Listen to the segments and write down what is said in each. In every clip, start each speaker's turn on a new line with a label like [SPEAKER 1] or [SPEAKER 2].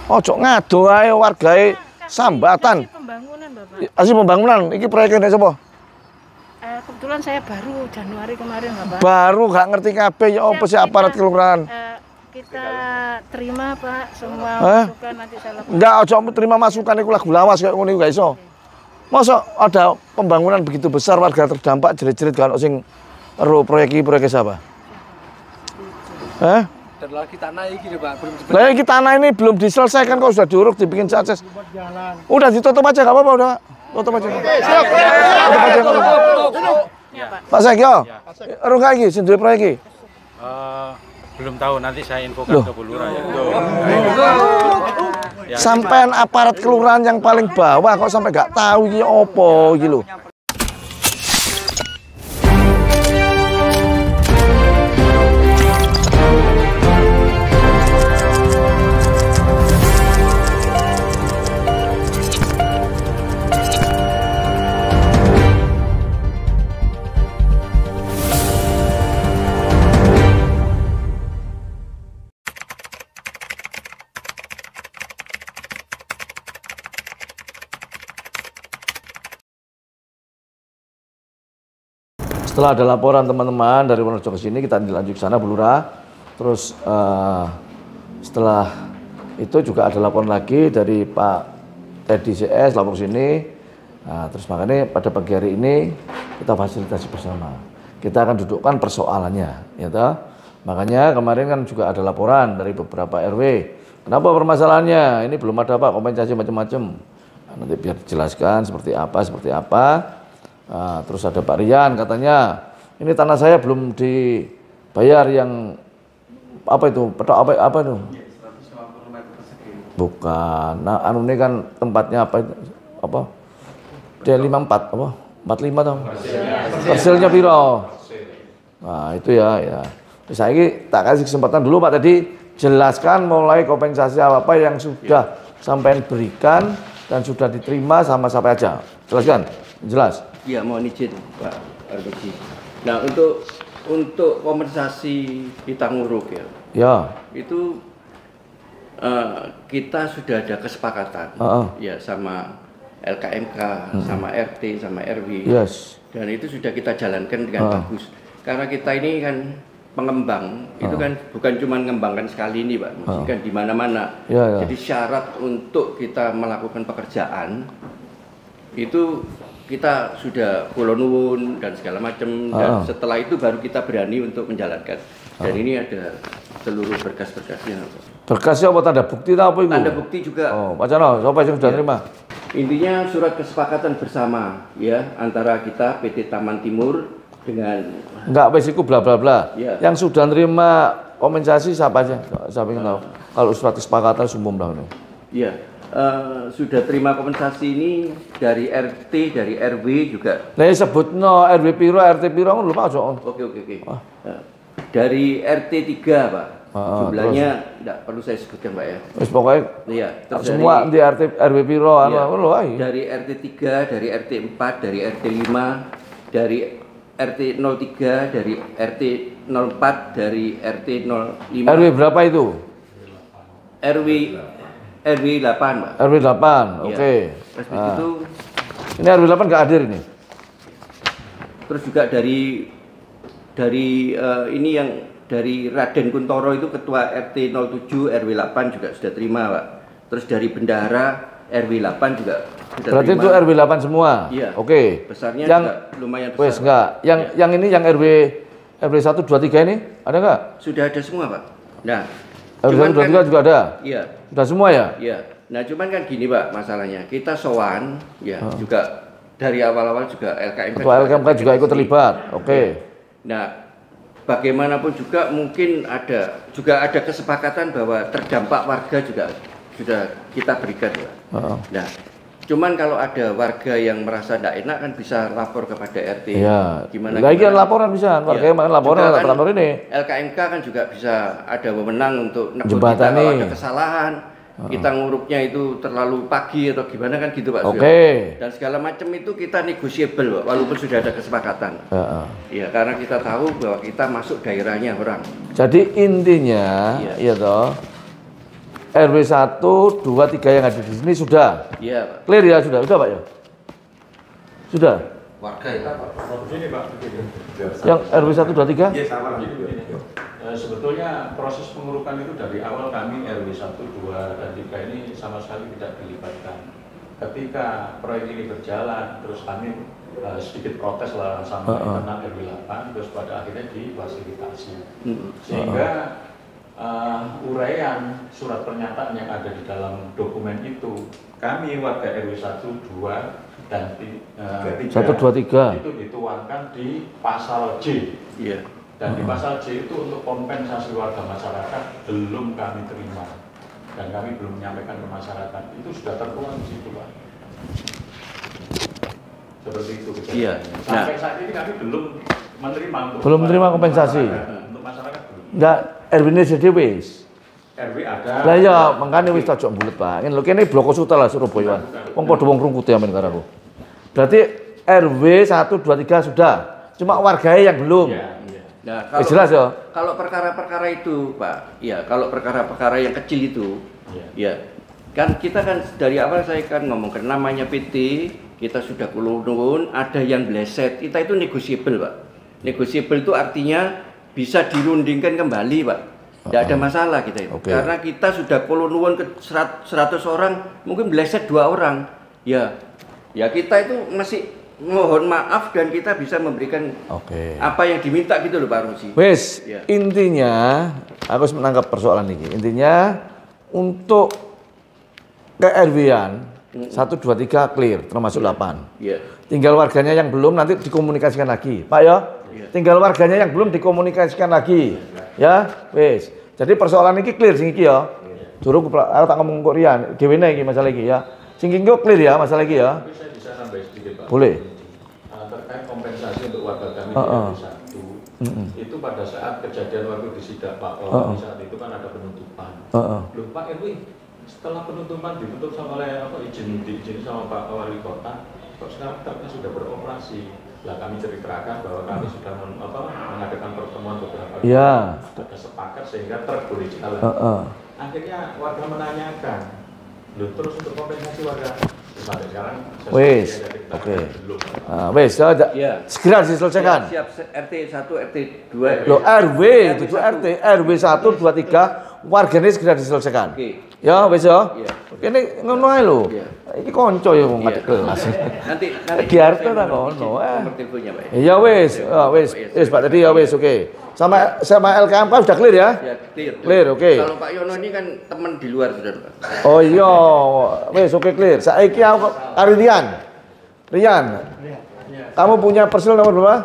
[SPEAKER 1] Ojo ngado ae wargae sambatan.
[SPEAKER 2] Pembangunan, Bapak.
[SPEAKER 1] Asli pembangunan, iki proyeknya sapa?
[SPEAKER 2] Kebetulan saya baru Januari kemarin, Bapak.
[SPEAKER 1] Baru gak ngerti kabeh ya apa sih aparat kelurahan.
[SPEAKER 2] Kita terima, Pak, semua masukan nanti saya lakukan.
[SPEAKER 1] Enggak, ojo terima masukan iku lagu lawas kayak ngono gak iso. Masa ada pembangunan begitu besar warga terdampak jerit-jerit kan sing ero proyek siapa?
[SPEAKER 3] Lagi tanah ini Pak,
[SPEAKER 1] Lah ini tanah ini belum diselesaikan kok sudah diuruk dibikin akses. Udah ditutup aja gak apa-apa udah. Tutup aja. Tutup aja. Pak Sekyo, ero gak iki sing duwe proyek iki?
[SPEAKER 4] Belum tahu, nanti saya infokan ke Bu Lurah ya.
[SPEAKER 1] Sampean aparat kelurahan yang paling bawah kok sampai nggak tahu iki opo iki lho. Setelah ada laporan teman-teman dari Wonorejo ke sini, kita dilanjut ke sana Bu Lurah. Terus setelah itu juga ada laporan lagi dari Pak Teddy CS lapor sini. Nah, terus makanya pada pagi hari ini kita fasilitasi bersama. Kita akan dudukkan persoalannya, ya toh. Makanya kemarin kan juga ada laporan dari beberapa RW. Kenapa permasalahannya? Ini belum ada Pak kompensasi macam-macam. Nah, nanti biar dijelaskan seperti apa. Nah, terus ada Pak Rian katanya ini tanah saya belum dibayar yang apa itu petok apa itu?
[SPEAKER 3] 150 meter persegi.
[SPEAKER 1] Bukan. Nah, anu ini kan tempatnya apa? D54 apa? 45 toh. Persilnya piro? Nah, itu ya. Terus saya tak kasih kesempatan dulu Pak tadi jelaskan mulai kompensasi apa yang sudah sampai berikan dan sudah diterima sama siapa aja. Jelaskan. Jelas.
[SPEAKER 5] Ya, mohon izin Pak Arbeji. Nah, untuk kompensasi piutang uruk ya, itu kita sudah ada kesepakatan ya sama LKMK, sama RT, sama RW.
[SPEAKER 1] Yes.
[SPEAKER 5] Dan itu sudah kita jalankan dengan bagus. Karena kita ini kan pengembang, itu kan bukan cuma mengembangkan sekali ini Pak, mesti kan di mana-mana. Jadi syarat untuk kita melakukan pekerjaan itu kita sudah pulau nuwun dan segala macam dan setelah itu baru kita berani untuk menjalankan. Dan ini ada seluruh berkas-berkasnya.
[SPEAKER 1] Berkasnya apa tanda bukti atau apa itu?
[SPEAKER 5] Tanda bukti juga.
[SPEAKER 1] Oh, Pak Cano, siapa yang sudah terima?
[SPEAKER 5] Intinya surat kesepakatan bersama ya antara kita PT Taman Timur dengan
[SPEAKER 1] enggak basiku bla bla bla.
[SPEAKER 5] Ya.
[SPEAKER 1] Yang sudah terima kompensasi siapa aja? Siapa yang tahu? Kalau surat kesepakatan umum dah ini.
[SPEAKER 5] Iya. Sudah terima kompensasi ini dari RT, dari RW juga.
[SPEAKER 1] Nah, sebut no RW piro, RT piro kan lupa aja.
[SPEAKER 5] Oke. Dari RT 3 Pak. Jumlahnya tidak perlu saya sebutkan Pak ya.
[SPEAKER 1] Terus pokoknya
[SPEAKER 5] iya,
[SPEAKER 1] semua di RT RW piro
[SPEAKER 5] dari RT 3, dari RT 4, dari RT 5, dari RT 03, dari RT 04, dari RT 05.
[SPEAKER 1] RW berapa itu?
[SPEAKER 5] RW 8, Pak.
[SPEAKER 1] RW 8, oke.
[SPEAKER 5] Terus itu
[SPEAKER 1] ini RW 8 nggak hadir ini.
[SPEAKER 5] Terus juga dari ini yang dari Raden Kuntoro itu ketua RT 07 RW 8 juga sudah terima, Pak. Terus dari Bendahara RW 8 juga sudah
[SPEAKER 1] berarti
[SPEAKER 5] terima.
[SPEAKER 1] itu RW 8 semua?
[SPEAKER 5] Iya.
[SPEAKER 1] Oke.
[SPEAKER 5] Besarnya
[SPEAKER 1] yang,
[SPEAKER 5] juga lumayan besar.
[SPEAKER 1] Wes enggak. Yang ini yang RW 1 2 3 ini ada enggak?
[SPEAKER 5] Sudah ada semua, Pak. Nah,
[SPEAKER 1] RW 1 2 3 juga ada?
[SPEAKER 5] Iya.
[SPEAKER 1] Sudah semua ya?
[SPEAKER 5] Iya. Nah, cuman kan gini, Pak, masalahnya. Kita sowan ya juga dari awal-awal juga LKMK
[SPEAKER 1] juga ikut terlibat. Oke.
[SPEAKER 5] Nah, bagaimanapun juga mungkin ada kesepakatan bahwa terdampak warga juga sudah kita berikan, Pak. Nah, cuman kalau ada warga yang merasa tidak enak kan bisa lapor kepada RT.
[SPEAKER 1] Iya.
[SPEAKER 5] Gimana?
[SPEAKER 1] Lagi laporan bisa, warga yang laporan ke kantor ini.
[SPEAKER 5] LKMK kan juga bisa ada wewenang untuk negur kita
[SPEAKER 1] Jembatan
[SPEAKER 5] kalau
[SPEAKER 1] nih.
[SPEAKER 5] ada kesalahan. Kita nguruknya itu terlalu pagi atau gimana kan gitu, Pak.
[SPEAKER 1] Oke.
[SPEAKER 5] Dan segala macam itu kita negotiable, Pak, walaupun sudah ada kesepakatan. Iya, karena kita tahu bahwa kita masuk daerahnya orang.
[SPEAKER 1] Jadi intinya, ya toh, RW 1, 2, 3 yang ada di sini sudah.
[SPEAKER 5] Iya, Pak.
[SPEAKER 1] Clear ya, sudah Pak ya? Sudah.
[SPEAKER 5] Warga ya, Pak.
[SPEAKER 4] Begini Pak, begini.
[SPEAKER 1] Yang RW 1, 2, 3?
[SPEAKER 4] Iya, sama begini. Sebetulnya proses pengurukan itu dari awal kami RW 1, 2, dan 3 ini sama sekali tidak dilibatkan. Ketika proyek ini berjalan, terus kami sedikit protes lah sama internal RW 8, terus pada akhirnya difasilitasi. Sehingga uraian surat pernyataan yang ada di dalam dokumen itu, kami warga RW 1, 2, dan 3
[SPEAKER 1] 1, 2, 3
[SPEAKER 4] itu dituangkan di pasal J.
[SPEAKER 5] Iya.
[SPEAKER 4] Dan di pasal J itu untuk kompensasi warga masyarakat belum kami terima dan kami belum menyampaikan ke masyarakat. Itu sudah tertuang di situ, Pak. Seperti itu kejadiannya.
[SPEAKER 5] Iya.
[SPEAKER 4] Sampai saat ini kami belum menerima
[SPEAKER 1] kompensasi.
[SPEAKER 4] Untuk masyarakat belum.
[SPEAKER 1] Enggak, RW ini jadi wis.
[SPEAKER 4] RW ada.
[SPEAKER 1] Lah ya, makanya wis tojok bulet, Pak. Ini lho kene blok Suta lah Surabaya. Wong padha wong rungkute amen karo aku. Berarti RW 1, 2, 3 sudah. Cuma warganya yang belum.
[SPEAKER 4] Iya.
[SPEAKER 5] Nah,
[SPEAKER 1] jelas ya.
[SPEAKER 5] Kalau perkara-perkara itu, Pak, ya kalau perkara-perkara yang kecil itu, ya kan kita kan dari awal saya kan ngomongkan namanya PT, kita sudah kulun, ada yang bleset, kita itu negotiable, Pak. Negotiable itu artinya bisa dirundingkan kembali, Pak. Tidak ada masalah kita itu.
[SPEAKER 1] Okay.
[SPEAKER 5] Karena kita sudah kulun ke 100 orang, mungkin bleset 2 orang. Ya kita itu masih mohon maaf dan kita bisa memberikan apa yang diminta gitu loh Pak Rusi.
[SPEAKER 1] Wes, intinya aku harus menangkap persoalan ini. Intinya untuk ke RW-an 1, 2, 3 clear termasuk 8.
[SPEAKER 5] Iya.
[SPEAKER 1] Tinggal warganya yang belum nanti dikomunikasikan lagi, Pak ya. Tinggal warganya yang belum dikomunikasikan lagi. Ya, wes. Jadi persoalan ini clear sing iki ya. Durung aku tak ngomong kok Rian, dhewene iki masalah iki ya. Sing iki clear ya masalah iki ya.
[SPEAKER 4] Tapi saya bisa nambah sedikit, Pak.
[SPEAKER 1] Boleh.
[SPEAKER 4] Terkait kompensasi untuk warga kami di RW 1, itu pada saat kejadian waktu di Sidak Pak di saat itu kan ada penutupan. Loh Pak RW, setelah penutupan ditutup sama oleh diizin sama Pak Wali Kota, kok sekarang kita sudah beroperasi? Lah kami ceritakan bahwa kami sudah mengadakan pertemuan beberapa kali, ada sepakat sehingga truk boleh jalan. Akhirnya warga menanyakan, loh terus untuk kompensasi warga sampai sekarang
[SPEAKER 1] wes, oke. Wes, segera diselesaikan.
[SPEAKER 5] Siap RT 1, RT 2.
[SPEAKER 1] Loh RW, itu RT, RW 1, 2, 3, warganya segera diselesaikan. Ya, wes ya. Ini ngono ae lho. Iki kanca ya wong ngadeg kelas.
[SPEAKER 5] Nanti
[SPEAKER 1] di RT ta ngono.
[SPEAKER 5] Nomor teleponnya, Pak.
[SPEAKER 1] Iya wes, wes Pak tadi ya wes, oke. Sama LKMK sudah clear ya?
[SPEAKER 5] Ya, clear.
[SPEAKER 1] Clear, oke.
[SPEAKER 5] Kalau Pak Yono ini kan teman di luar sudah, Pak.
[SPEAKER 1] Oh iya, wes oke clear. Saiki aku karo Rian. Kamu punya persil nomor berapa?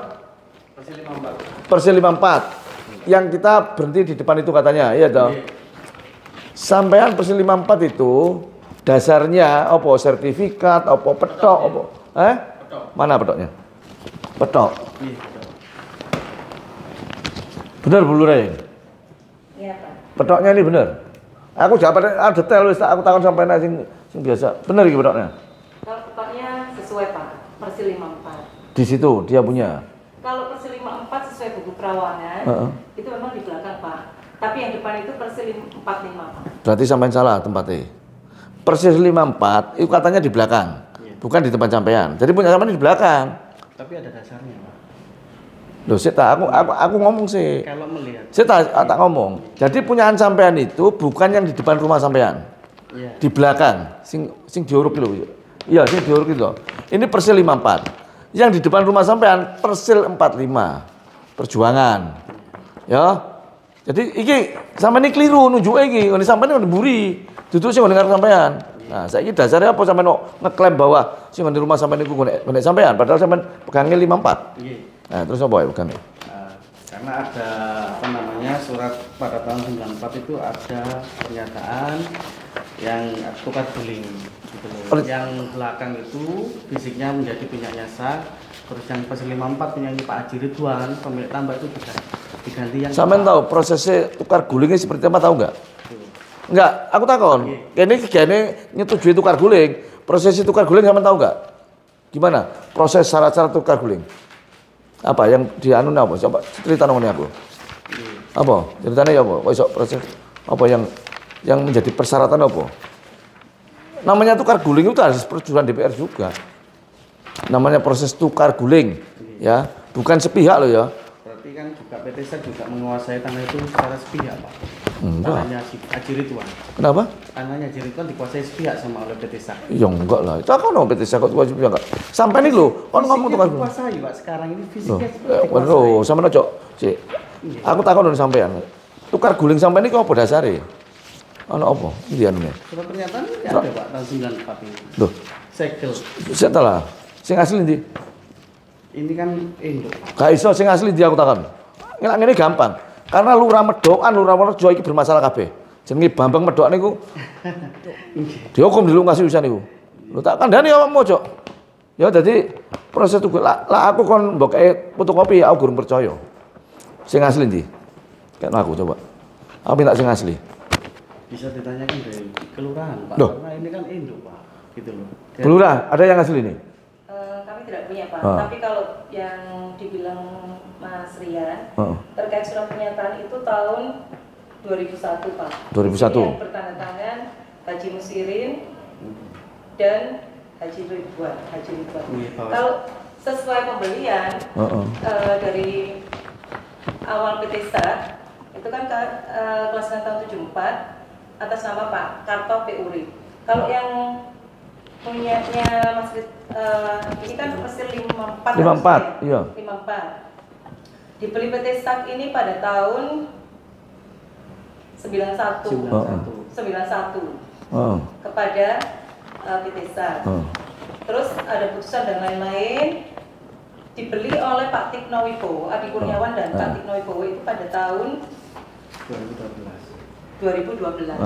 [SPEAKER 1] Persil 54. Yang kita berhenti di depan itu katanya, iya toh. Sampean persil 54 itu dasarnya apa? Sertifikat, apa petok, apa? Mana petoknya? Petok. Benar Bu Lurah?
[SPEAKER 2] Iya, Pak.
[SPEAKER 1] Petoknya ini benar. Aku dapat detail wis aku takon sampean sing biasa. Benar iki petoknya?
[SPEAKER 6] Kalau petoknya sesuai Pak, persil 54.
[SPEAKER 1] Di situ dia punya.
[SPEAKER 6] Kalau persil 54 sesuai buku perawangan, itu memang di belakang Pak. Tapi yang depan itu persil 45 Pak. Berarti
[SPEAKER 1] sampean salah tempatnya. Persis 54 itu katanya di belakang, bukan di tempat sampean. Jadi punya sampean di belakang.
[SPEAKER 3] Tapi ada dasarnya, Pak.
[SPEAKER 1] Loh, aku ngomong sih.
[SPEAKER 3] Kalau melihat.
[SPEAKER 1] Tak ngomong. Jadi punyaan sampean itu bukan yang di depan rumah sampean.
[SPEAKER 3] Iya.
[SPEAKER 1] Di belakang, sing diuruk lho. Iya, sing diuruk itu. Ini persil 54. Yang di depan rumah sampean persil 45. Perjuangan. Ya. Jadi iki sampean ini keliru nunjuke iki. Ngene sampean ini mburi. Duduk sing dengar sampean. Nah, saiki dasarnya apa sampean ngeklaim bahwa sing di rumah sampean niku ngene sampean padahal sampean pegangnya 54.
[SPEAKER 3] Iya.
[SPEAKER 1] Nah, terus apa ya bukan?
[SPEAKER 3] Karena ada surat pada tahun 94 itu ada pernyataan yang tukar guling gitu loh. Yang belakang itu fisiknya menjadi punyanya sah, terus yang persil 54 punyanya Pak Haji Ridwan, pemilik tambah itu juga diganti yang.
[SPEAKER 1] Sampean tahu prosesnya tukar gulingnya seperti apa tahu nggak? Enggak, aku takon. Kene nyetujui tukar guling. Prosesi tukar guling sampean tahu nggak? Gimana? Proses syarat-syarat tukar guling. Apa yang dianu apa? Coba cerita nang aku. Apa? Ceritanya ya apa? Kok iso proses apa yang yang menjadi persyaratan apa? Namanya tukar guling itu harus persetujuan DPR juga. Namanya proses tukar guling, ya, bukan sepihak loh ya.
[SPEAKER 3] Berarti kan juga PTSA juga menguasai tanah itu secara sepihak, Pak.
[SPEAKER 1] Enggak.
[SPEAKER 3] Tanahnya Haji Ridwan.
[SPEAKER 1] Kenapa?
[SPEAKER 3] Tanahnya Haji Ridwan dikuasai sepihak sama oleh PTSA.
[SPEAKER 1] Ya enggak lah. Itu kan PTSA kok kuasai sepihak enggak. Sampai nih lo, kan ngomong tukar guling.
[SPEAKER 3] Dikuasai, Pak. Sekarang ini fisiknya
[SPEAKER 1] Waduh, sama cok. Cik. Aku takon dong sampean. Tukar guling sampai ini kok apa dasare? Ana apa? Ndi anune?
[SPEAKER 3] Surat pernyataan ini ada, Pak, tahun 94 ini.
[SPEAKER 1] Loh,
[SPEAKER 3] Segel.
[SPEAKER 1] setelah sing asli ndi?
[SPEAKER 3] Ini kan induk.
[SPEAKER 1] Gak iso sing asli ndi aku takon. Ngene gampang. Karena lurah Medokan, lurah Wonorejo iki bermasalah kabeh. Jenenge Bambang Medokan niku dihukum di Lungkas Wisan niku. Lho tak kandhani awakmu, Cok. Ya dadi proses tuku lah aku kon mbokake fotokopi aku gurung percaya. Sing asli ndi? Kan aku coba. Aku minta sing asli.
[SPEAKER 3] Bisa ditanyakan dari kelurahan, Pak.
[SPEAKER 1] Loh.
[SPEAKER 3] Karena ini kan induk, Pak. Gitu loh.
[SPEAKER 1] Lurah, ada yang asli nih?
[SPEAKER 6] Kami tidak punya, Pak. Tapi kalau yang dibilang Mas Rian, terkait surat pernyataan itu tahun 2001, Pak.
[SPEAKER 1] 2001.
[SPEAKER 6] Yang bertanda tangan Haji Musirin dan Haji Ridwan. Kalau sesuai pembelian dari awal PTSA itu kan pelaksanaan tahun 74 atas nama Pak Karto P. Urip. Kalau yang punyanya Mas ini kan persil 54.
[SPEAKER 1] 54, iya.
[SPEAKER 6] 54. Dibeli PT Sak ini pada tahun 91. 91. Kepada PT Sak. Terus ada putusan dan lain-lain. Dibeli oleh Pak Tikno Wibowo, Adi Kurniawan dan Pak Tikno Wibowo itu pada tahun 2012.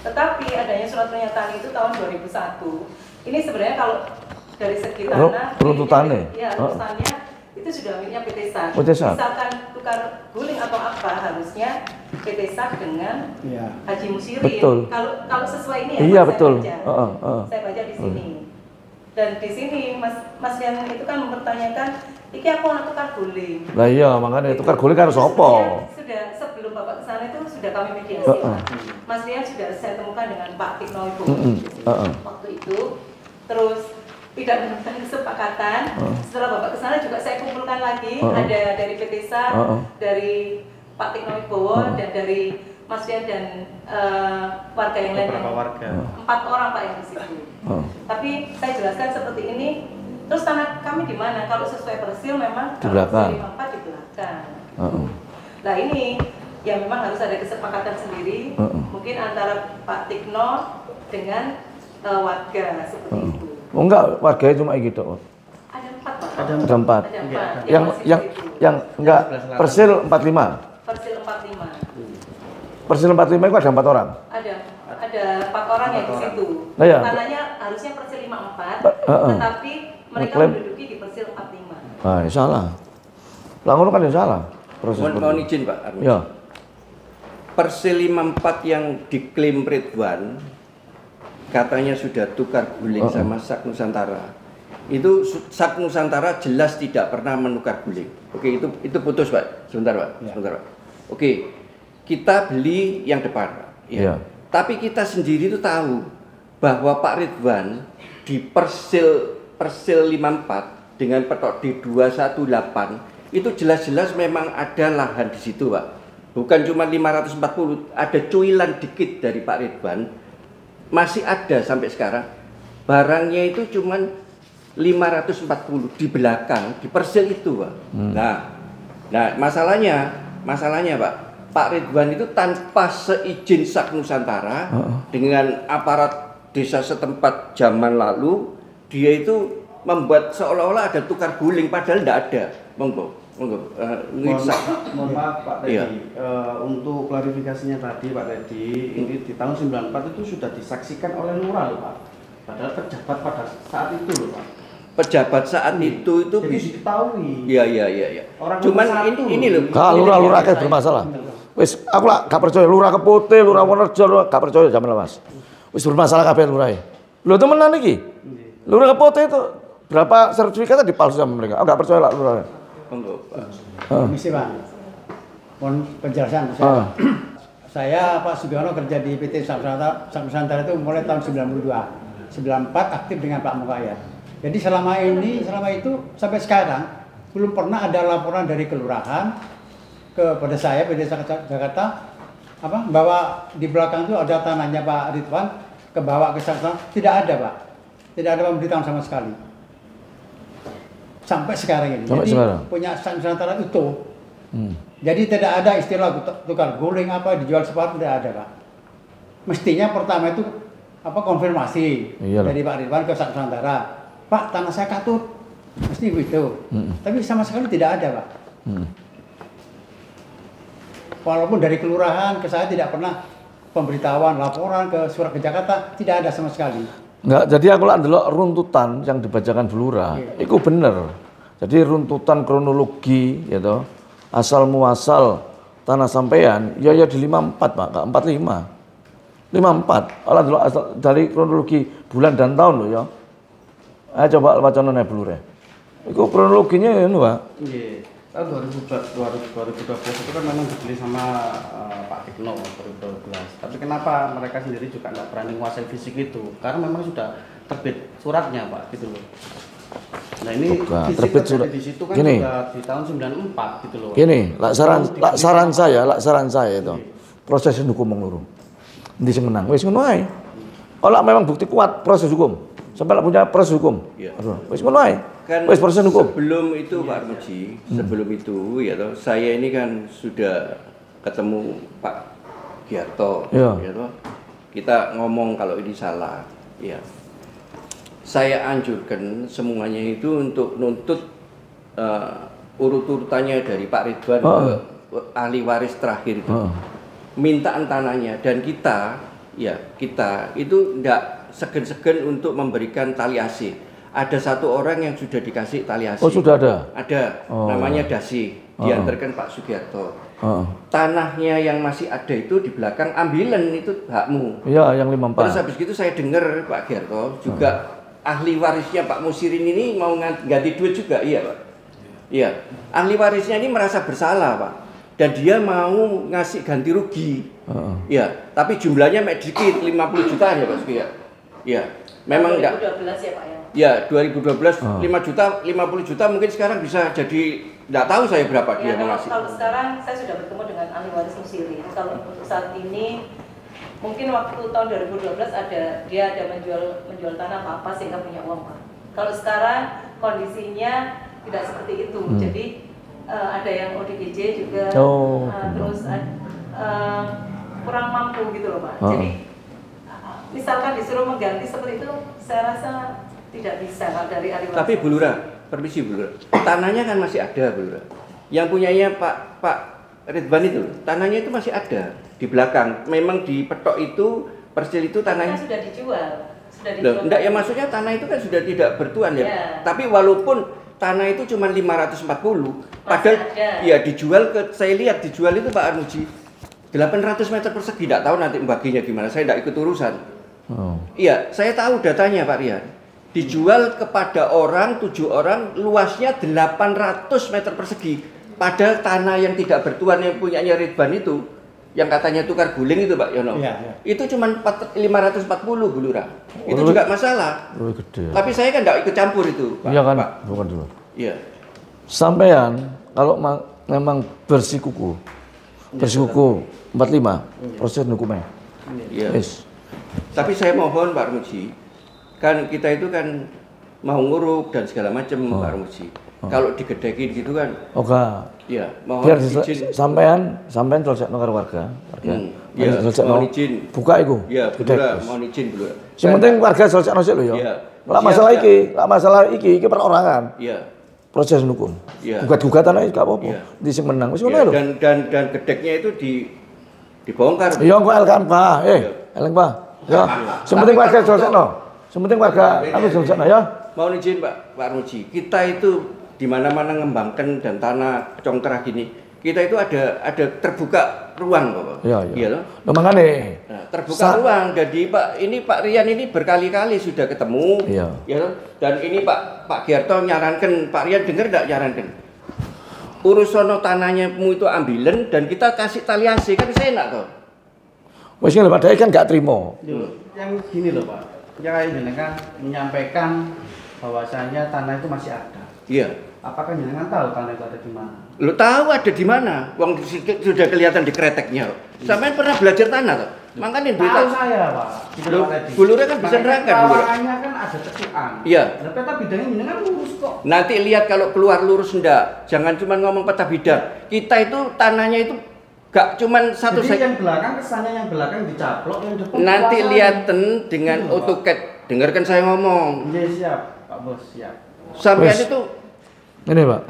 [SPEAKER 6] Tetapi adanya surat pernyataan itu tahun 2001. Ini sebenarnya kalau dari segi tanah,
[SPEAKER 1] runtutannya,
[SPEAKER 6] ya runtutannya itu sudah miliknya PT Sak.
[SPEAKER 1] PT-Sak.
[SPEAKER 6] Misalkan tukar guling atau apa, harusnya PT Sak dengan Haji Musirin.
[SPEAKER 1] Betul.
[SPEAKER 6] Kalau sesuai ini ya,
[SPEAKER 1] iya,
[SPEAKER 6] Mas,
[SPEAKER 1] betul.
[SPEAKER 6] Saya baca di sini. Dan di sini Mas Rian itu kan mempertanyakan, iki aku anak tukar guling.
[SPEAKER 1] Lah iya, makanya tukar guling harus apa?
[SPEAKER 6] Sudah sebelum Bapak kesana itu sudah kami mediasi. Mas Rian sudah saya temukan dengan Pak Tikno Wibowo waktu itu. Terus tidak menemukan kesepakatan. Setelah Bapak kesana juga saya kumpulkan lagi, ada dari PT Sak, dari Pak Tikno Wibowo dan dari Mas Rian dan warga yang lain. 4 orang Pak yang di situ. Tapi saya jelaskan seperti ini. Terus tanah kami di mana? Kalau sesuai persil memang
[SPEAKER 1] di belakang.
[SPEAKER 6] 54 di belakang. Nah ini yang memang harus ada kesepakatan sendiri, mungkin antara Pak Tikno dengan warga seperti itu.
[SPEAKER 1] Oh enggak, warganya cuma gitu.
[SPEAKER 6] Ada 4 Pak.
[SPEAKER 1] Ada 4.
[SPEAKER 6] Ada 4.
[SPEAKER 1] Yang enggak persil 45.
[SPEAKER 6] Persil 45.
[SPEAKER 1] Persil 45 itu ada 4 orang.
[SPEAKER 6] Ada 4 orang yang di situ.
[SPEAKER 1] Nah, ya.
[SPEAKER 6] Tanahnya harusnya persil 54, tetapi mereka menduduki di persil 45.
[SPEAKER 1] Nah, ya salah. Langsung kan ya salah. Proses
[SPEAKER 5] mohon izin Pak Armi.
[SPEAKER 1] Ya.
[SPEAKER 5] Persil 54 yang diklaim Ridwan katanya sudah tukar guling sama Sak Nusantara. Itu Sak Nusantara jelas tidak pernah menukar guling. Oke, itu putus Pak. Sebentar Pak. Sebentar Pak. Oke. Kita beli yang depan. Ya. Tapi kita sendiri itu tahu bahwa Pak Ridwan di persil 54 dengan petok di 218 itu jelas-jelas memang ada lahan di situ Pak. Bukan cuma 540, ada cuilan dikit dari Pak Ridwan. Masih ada sampai sekarang. Barangnya itu cuma 540 di belakang, di persil itu Pak. Nah masalahnya Pak Ridwan itu tanpa seizin Sak Nusantara dengan aparat desa setempat zaman lalu, dia itu membuat seolah-olah ada tukar guling padahal tidak ada. Monggo.
[SPEAKER 3] Mohon maaf Pak Teddy, untuk klarifikasinya tadi Pak Teddy, ini di tahun 94 itu sudah disaksikan oleh lurah loh Pak. Padahal pejabat pada saat itu loh Pak.
[SPEAKER 5] Pejabat saat itu
[SPEAKER 3] jadi diketahui.
[SPEAKER 5] Iya. Cuman ini loh.
[SPEAKER 1] Kalau lurah kayak bermasalah. Wis aku lah gak percaya lurah Keputih, lurah Wonorejo gak percaya zaman Mas. Wis bermasalah kabeh lurah. Lho temenan iki. Lurah Keputih itu berapa sertifikatnya dipalsu sama mereka. Aku gak percaya lah lurah.
[SPEAKER 7] Misi Pak. Mohon penjelasan saya. Saya Pak Sugiono kerja di PT Samsung Nusantara itu mulai tahun 92. 94 aktif dengan Pak Mukhayat. Jadi selama itu sampai sekarang belum pernah ada laporan dari kelurahan kepada saya PT Jakarta bahwa di belakang itu ada tanahnya Pak Ridwan kebawa ke Samsung. Tidak ada, Pak. Tidak ada pemberitahuan sama sekali. Sampai sekarang ini. Jadi punya Samsung Nusantara itu. Jadi tidak ada istilah tukar guling dijual separuh, tidak ada, Pak. Mestinya pertama itu konfirmasi dari Pak Ridwan ke Samsung Nusantara. Pak, tanah saya katut. Mesti begitu. Tapi sama sekali tidak ada, Pak. Walaupun dari kelurahan ke saya tidak pernah pemberitahuan, laporan ke surat ke Jakarta, tidak ada sama sekali.
[SPEAKER 1] Enggak, jadi aku lihat dulu runtutan yang dibacakan Bulura, itu bener. Jadi runtutan kronologi, gitu, asal muasal tanah sampean, ya di 54 Pak, enggak 45. 54, Allah dulu dari kronologi bulan dan tahun loh ya. Ayo coba baca nona Bulura. Itu kronologinya ya Pak.
[SPEAKER 3] Iya. Tahun 2012 itu kan memang dibeli sama Pak Tikno 2012. Tapi kenapa mereka sendiri juga nggak berani menguasai fisik itu? Karena memang sudah terbit suratnya Pak, gitu loh. Nah ini terbit surat di situ kan gini, juga di tahun 94 gitu loh. Gini,
[SPEAKER 1] saran saya itu proses hukum menurun. Nanti sing menang, wis ngono ae. Kalau memang bukti kuat proses hukum, sampai punya proses hukum. Wis ngono ae.
[SPEAKER 5] Kan
[SPEAKER 1] wis proses hukum.
[SPEAKER 5] Sebelum itu Pak Armuji, sebelum itu ya toh, saya ini kan sudah ketemu Pak Giarto, ya toh. Kita ngomong kalau ini salah, ya. Saya anjurkan semuanya itu untuk nuntut urut-urutannya dari Pak Ridwan ke ahli waris terakhir itu. Mintaan tanahnya, dan kita itu tidak segen-segen untuk memberikan tali asih. Ada satu orang yang sudah dikasih tali asih.
[SPEAKER 1] Oh, sudah ada?
[SPEAKER 5] Ada, namanya Dasi, diantarkan Pak Sugiarto. Tanahnya yang masih ada itu di belakang ambilan, itu hakmu.
[SPEAKER 1] Iya, yang 54.
[SPEAKER 5] Terus habis itu saya dengar Pak Giarto juga ahli warisnya Pak Musirin ini mau ganti duit juga, iya Pak. Iya, ahli warisnya ini merasa bersalah Pak. Dan dia mau ngasih ganti rugi, ya. Tapi jumlahnya dikit, 50 juta ya Pak Sugi ya. Ya, memang enggak.
[SPEAKER 6] 2012 ya Pak ya.
[SPEAKER 5] Ya, 2012 5 juta, 50 juta mungkin sekarang bisa jadi, enggak tahu saya berapa dia mau ngasih.
[SPEAKER 6] Kalau sekarang saya sudah bertemu dengan ahli waris Musirin. Kalau untuk saat ini mungkin waktu tahun 2012 dia ada menjual tanah apa sehingga punya uang Pak. Kalau sekarang kondisinya tidak seperti itu. Jadi ada yang ODGJ juga, terus kurang mampu gitu loh Pak. Jadi misalkan disuruh mengganti seperti itu, saya rasa tidak bisa Pak dari ahli waris.
[SPEAKER 5] Tapi Bulura, permisi Bulura, tanahnya kan masih ada Bulura. Yang punyanya Pak Ridwan itu, tanahnya itu masih ada di belakang. Memang di petok itu, persil itu tanahnya
[SPEAKER 6] sudah dijual.
[SPEAKER 5] Enggak ya, maksudnya tanah itu kan sudah tidak bertuan ya. Tapi walaupun tanah itu cuma 540, padahal ya dijual saya lihat dijual itu Pak Armuji 800 meter persegi, tidak tahu nanti baginya gimana, saya tidak ikut urusan. Iya, saya tahu datanya Pak Rian. Dijual kepada orang, 7 orang, luasnya 800 meter persegi. Padahal tanah yang tidak bertuan yang punyanya Ridwan itu, yang katanya tukar guling itu Pak Yono, itu cuma 540 Bulura. Itu juga masalah. Tapi saya kan tidak ikut campur itu Pak.
[SPEAKER 1] Iya kan, bukan dulu.
[SPEAKER 5] Iya.
[SPEAKER 1] Sampean kalau memang bersikuku 45 proses hukumnya.
[SPEAKER 5] Iya. Tapi saya mohon Pak Armuji, kan kita itu kan mau nguruk dan segala macam Pak Armuji. Kalau digedekin gitu kan. Iya, mohon
[SPEAKER 1] biar izin sampean selesai karo warga.
[SPEAKER 5] Iya, mohon izin.
[SPEAKER 1] Buka iku.
[SPEAKER 5] Iya, Bulura, mohon izin Bulura.
[SPEAKER 1] Sing penting warga selesai sik lho ya.
[SPEAKER 5] Iya.
[SPEAKER 1] Lah masalah iki perorangan.
[SPEAKER 5] Iya.
[SPEAKER 1] Proses hukum.
[SPEAKER 5] Iya.
[SPEAKER 1] Gugat-gugatan aja gak apa-apa. Di sing menang wis ngono lho.
[SPEAKER 5] Dan gedeknya itu dibongkar.
[SPEAKER 1] Iya, kok LKMK. LKMK. Ya. Sing penting warga selesai. Sing penting warga selesai ya.
[SPEAKER 5] Mohon izin Pak Armuji. Kita itu di mana-mana ngembangkan dan tanah congkrah gini, kita itu ada terbuka ruang Bapak. Iya loh.
[SPEAKER 1] Makanya
[SPEAKER 5] terbuka ruang. Jadi Pak Rian ini berkali-kali sudah ketemu, ya loh. Dan ini Pak Giarto nyarankan, Pak Rian dengar enggak nyarankan? Urus sono tanahnya itu ambilen dan kita kasih tali asih, kan saya enak toh.
[SPEAKER 1] Wis ngene Pak Dai kan gak trimo.
[SPEAKER 3] Yang gini loh Pak, yang jenengan menyampaikan bahwasanya tanah itu masih ada.
[SPEAKER 5] Iya.
[SPEAKER 3] Apakah jenengan tahu tanah itu ada di mana?
[SPEAKER 5] Lu tahu ada di mana? Wong sudah kelihatan di kreteknya. Sampean pernah belajar tanah toh? Makanya
[SPEAKER 3] Tahu saya Pak.
[SPEAKER 5] Bulurnya kan bisa nerangkan.
[SPEAKER 3] Lawangannya kan ada cekuan.
[SPEAKER 5] Iya.
[SPEAKER 3] Nah, peta bidangnya jenengan lurus kok.
[SPEAKER 5] Nanti lihat kalau keluar lurus enggak. Jangan cuma ngomong peta bidang. Kita itu tanahnya itu gak cuman satu.
[SPEAKER 3] Jadi yang belakang kesannya yang belakang dicaplok, yang depan.
[SPEAKER 5] Nanti lihaten dengan AutoCAD. Dengarkan saya ngomong.
[SPEAKER 3] Iya siap, Pak Bos, siap.
[SPEAKER 5] Sampai itu
[SPEAKER 1] ini Pak,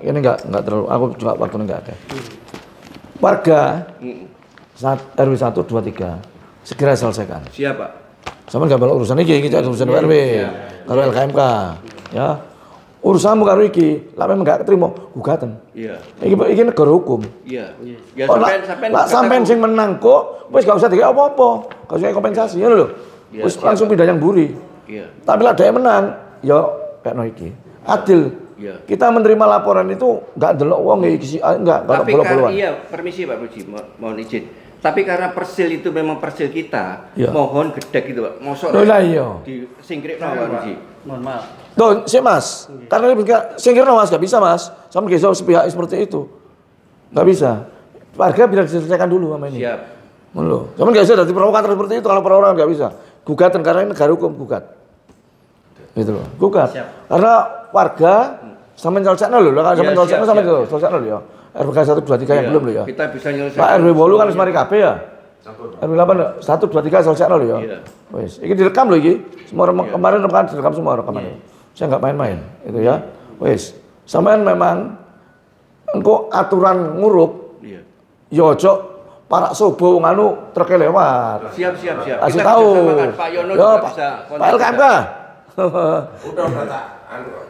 [SPEAKER 1] ini enggak terlalu, aku juga waktunya enggak ada. Warga RW 1, 2, 3 segera selesaikan.
[SPEAKER 5] siapa?
[SPEAKER 1] Sama enggak balok urusan iki ada urusan RW, karo LKMK, ya. Urusanmu karo iki, lek memang enggak keterima, gugatan.
[SPEAKER 5] Iya.
[SPEAKER 1] Iki negara hukum.
[SPEAKER 5] Iya. Ya
[SPEAKER 1] Oh, sampean sing menang kok, wis gak usah dikek apa-apa, gak usah kompensasi, ngono lho. Wis langsung pindah yang buri.
[SPEAKER 5] Iya.
[SPEAKER 1] Tapi lah dia menang, ya kayakno iki. Adil.
[SPEAKER 5] Iya.
[SPEAKER 1] Kita menerima laporan itu enggak delok wong iki enggak
[SPEAKER 5] Tapi
[SPEAKER 1] bolak-balakan.
[SPEAKER 5] iya, permisi Pak Puji, mohon izin. Tapi karena persil itu memang persil kita,
[SPEAKER 1] Iya.
[SPEAKER 5] mohon gedek itu Pak. Mosok
[SPEAKER 1] Loh lah iya.
[SPEAKER 5] di singkripno Pak Puji.
[SPEAKER 3] Mohon maaf.
[SPEAKER 1] Tuh, sih Mas. Karena ini singkirno Mas, enggak bisa Mas. Sama gesok sepihak seperti itu. Enggak bisa. Warga biar diselesaikan dulu sama ini.
[SPEAKER 5] Siap.
[SPEAKER 1] Ngono lho. Cuman enggak bisa dari provokator seperti itu kalau perorangan enggak bisa. Gugatan karena ini negara hukum gugat. Gitu loh. Gugat.
[SPEAKER 3] Siap.
[SPEAKER 1] Karena warga sampean selesaikan lho, kalau sampean
[SPEAKER 5] Iya,
[SPEAKER 1] selesaikan
[SPEAKER 5] siap,
[SPEAKER 1] sampean
[SPEAKER 5] siap.
[SPEAKER 1] selesaikan lho ya. RPK 1 2 3 yang
[SPEAKER 5] Iya,
[SPEAKER 1] belum lho ya.
[SPEAKER 5] Kita bisa nyelesaikan.
[SPEAKER 1] Pak RW 8 kan wis mari kabeh ya. RW 8 1 2 3 selesaikan lho ya.
[SPEAKER 5] Iya.
[SPEAKER 1] Wis, iki direkam lho iki. Semua kemarin rekaman direkam semua rekamannya. Saya enggak main-main, itu ya. Wis, sampean memang engko aturan ngurup
[SPEAKER 5] Iya.
[SPEAKER 1] ya aja parak sobo nganu treke lewat.
[SPEAKER 5] Siap.
[SPEAKER 1] Kasih
[SPEAKER 5] Kita
[SPEAKER 1] tahu.
[SPEAKER 5] kerjasamakan. Pak Yono
[SPEAKER 1] Ya,
[SPEAKER 5] juga
[SPEAKER 1] Pak-
[SPEAKER 5] bisa.
[SPEAKER 1] Pak LKMK.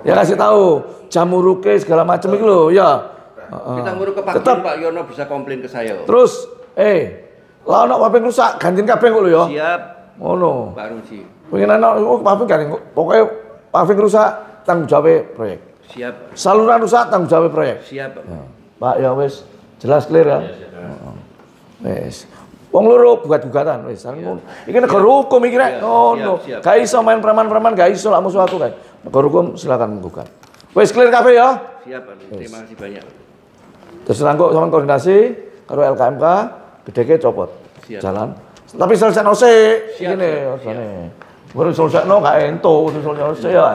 [SPEAKER 1] Ya kasih tahu jamuruke segala macam itu loh ya.
[SPEAKER 5] Kita ngurus ke Pak
[SPEAKER 1] Tetap.
[SPEAKER 5] Pak Yono bisa komplain ke saya.
[SPEAKER 1] Terus lah ana pabrik rusak gantiin kabeh kok lho ya.
[SPEAKER 5] Siap,
[SPEAKER 1] Ngono.
[SPEAKER 5] Pak Rusi.
[SPEAKER 1] Pengen ana pabrik kan pokoknya pabrik rusak tanggung jawab proyek.
[SPEAKER 5] Siap,
[SPEAKER 1] Saluran rusak tanggung jawab proyek.
[SPEAKER 5] siap. Pak.
[SPEAKER 1] Ya. Pak ya wis jelas clear ya. Wis. Wong loro bugat-bugatan wis. Iki negara hukum iki rek. Ngono.
[SPEAKER 5] siap.
[SPEAKER 1] Gak iso main preman-preman, gak iso lak musuh aku kae. Negara hukum silakan menggugat. Wis clear kabeh ya.
[SPEAKER 5] Siap, Pak. Terima kasih banyak.
[SPEAKER 1] Terus nangkuk sama koordinasi karo LKMK gedeke copot.
[SPEAKER 5] Siap.
[SPEAKER 1] Jalan. Tapi selesai sik.
[SPEAKER 5] Siap,
[SPEAKER 1] Ngene
[SPEAKER 5] siap,
[SPEAKER 1] ursane. Baru selesai gak ento, selesai ya.